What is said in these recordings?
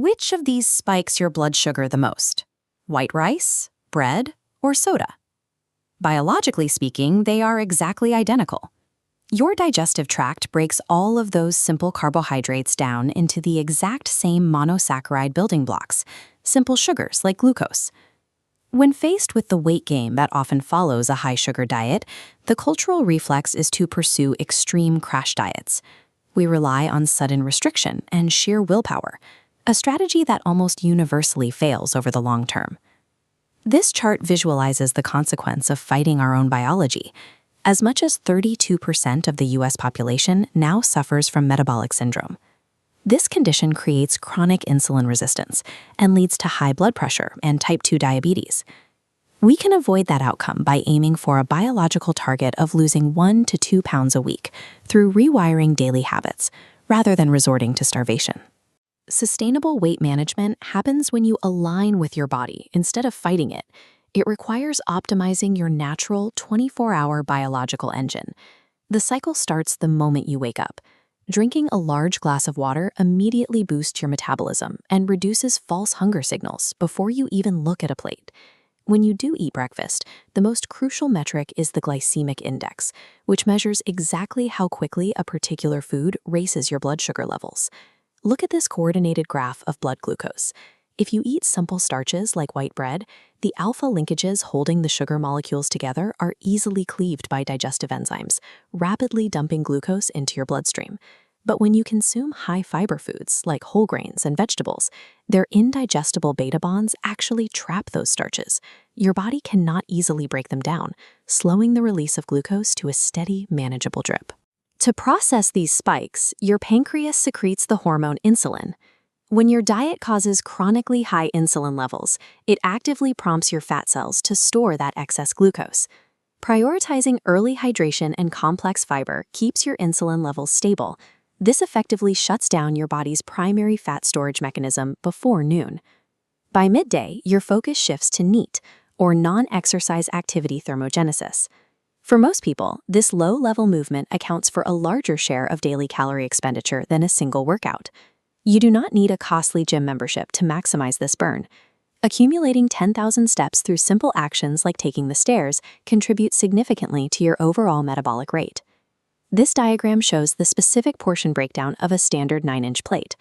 Which of these spikes your blood sugar the most? White rice, bread, or soda? Biologically speaking, they are exactly identical. Your digestive tract breaks all of those simple carbohydrates down into the exact same monosaccharide building blocks, simple sugars like glucose. When faced with the weight gain that often follows a high-sugar diet, the cultural reflex is to pursue extreme crash diets. We rely on sudden restriction and sheer willpower, a strategy that almost universally fails over the long term. This chart visualizes the consequence of fighting our own biology. As much as 32% of the US population now suffers from metabolic syndrome. This condition creates chronic insulin resistance and leads to high blood pressure and type 2 diabetes. We can avoid that outcome by aiming for a biological target of losing 1 to 2 pounds a week through rewiring daily habits, rather than resorting to starvation. Sustainable weight management happens when you align with your body instead of fighting it. It requires optimizing your natural 24-hour biological engine. The cycle starts the moment you wake up. Drinking a large glass of water immediately boosts your metabolism and reduces false hunger signals before you even look at a plate. When you do eat breakfast, the most crucial metric is the glycemic index, which measures exactly how quickly a particular food raises your blood sugar levels. Look at this coordinated graph of blood glucose. If you eat simple starches like white bread, the alpha linkages holding the sugar molecules together are easily cleaved by digestive enzymes, rapidly dumping glucose into your bloodstream. But when you consume high-fiber foods like whole grains and vegetables, their indigestible beta bonds actually trap those starches. Your body cannot easily break them down, slowing the release of glucose to a steady, manageable drip. To process these spikes, your pancreas secretes the hormone insulin. When your diet causes chronically high insulin levels, it actively prompts your fat cells to store that excess glucose. Prioritizing early hydration and complex fiber keeps your insulin levels stable. This effectively shuts down your body's primary fat storage mechanism before noon. By midday, your focus shifts to NEAT, or non-exercise activity thermogenesis. For most people, this low-level movement accounts for a larger share of daily calorie expenditure than a single workout. You do not need a costly gym membership to maximize this burn. Accumulating 10,000 steps through simple actions like taking the stairs contributes significantly to your overall metabolic rate. This diagram shows the specific portion breakdown of a standard 9-inch plate.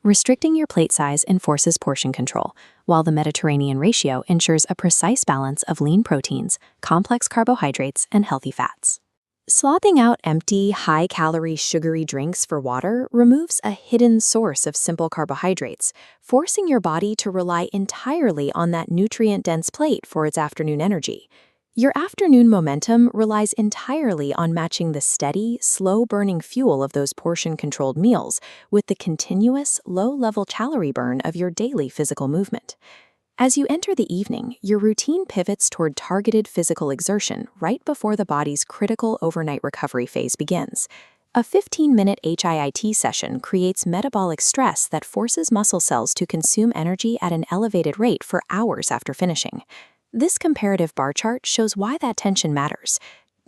Restricting your plate size enforces portion control, while the Mediterranean ratio ensures a precise balance of lean proteins, complex carbohydrates, and healthy fats. Swapping out empty, high-calorie, sugary drinks for water removes a hidden source of simple carbohydrates, forcing your body to rely entirely on that nutrient-dense plate for its afternoon energy. Your afternoon momentum relies entirely on matching the steady, slow-burning fuel of those portion-controlled meals with the continuous, low-level calorie burn of your daily physical movement. As you enter the evening, your routine pivots toward targeted physical exertion right before the body's critical overnight recovery phase begins. A 15-minute HIIT session creates metabolic stress that forces muscle cells to consume energy at an elevated rate for hours after finishing. This comparative bar chart shows why that tension matters.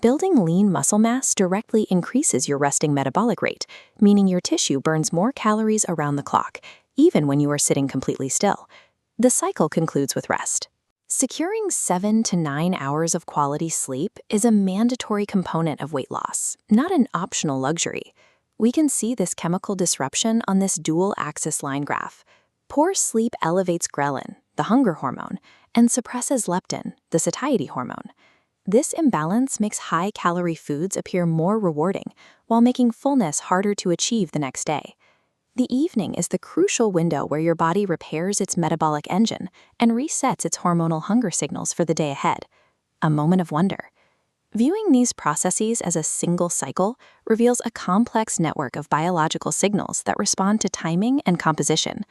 Building lean muscle mass directly increases your resting metabolic rate, meaning your tissue burns more calories around the clock, even when you are sitting completely still. The cycle concludes with rest. Securing 7 to 9 hours of quality sleep is a mandatory component of weight loss, not an optional luxury. We can see this chemical disruption on this dual-axis line graph. Poor sleep elevates ghrelin, the hunger hormone, and suppresses leptin, the satiety hormone. This imbalance makes high-calorie foods appear more rewarding, while making fullness harder to achieve the next day. The evening is the crucial window where your body repairs its metabolic engine and resets its hormonal hunger signals for the day ahead. A moment of wonder. Viewing these processes as a single cycle reveals a complex network of biological signals that respond to timing and composition.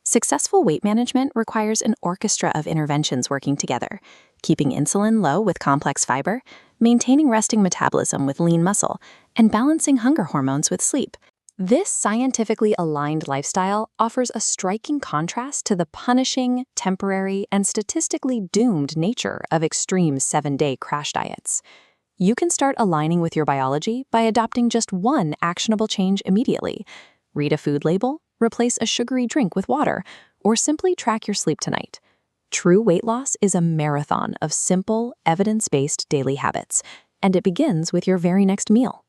Successful weight management requires an orchestra of interventions working together, keeping insulin low with complex fiber, maintaining resting metabolism with lean muscle, and balancing hunger hormones with sleep. This scientifically aligned lifestyle offers a striking contrast to the punishing, temporary, and statistically doomed nature of extreme 7-day crash diets. You can start aligning with your biology by adopting just one actionable change immediately. Read a food label, replace a sugary drink with water, or simply track your sleep tonight. True weight loss is a marathon of simple, evidence-based daily habits, and it begins with your very next meal.